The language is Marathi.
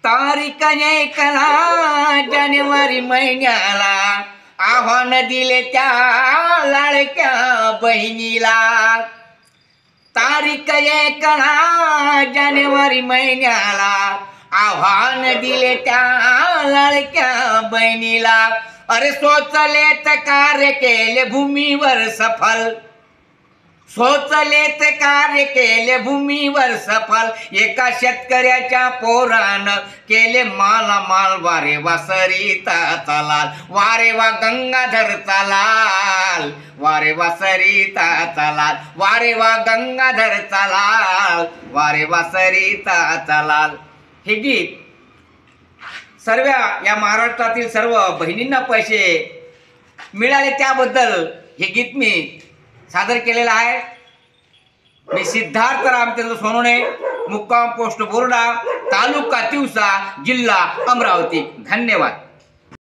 तारीख 1 जानेवारी महिन्याला आव्हान दिले त्या लाडक्या बहिणीला। तारीख 1 जानेवारी महिन्याला आव्हान दिले त्या लाडक्या बहिणीला। अरे सोचलेत कार्य केले भूमीवर सफल, सोचलेत कार्य केले भूमीवर सफल। एका शेतकऱ्याच्या पोरानं केले मालामाल, वारे वा सरिता चालाल, वारे वा गंगाधर चालाल, वारे वा सरिता चालाल, वारे वा गंगाधर चालाल, वारे वा सरिता चालाल। हे गीत सर्व या महाराष्ट्रातील सर्व बहिणींना पैसे मिळाले त्याबद्दल हे गीत मी सादर केलेलं आहे। मी सिद्धार्थ रामचंद्र सोनवणे, मुक्काम पोस्ट बोर्डा, तालुका तिवसा, जिल्हा अमरावती। धन्यवाद।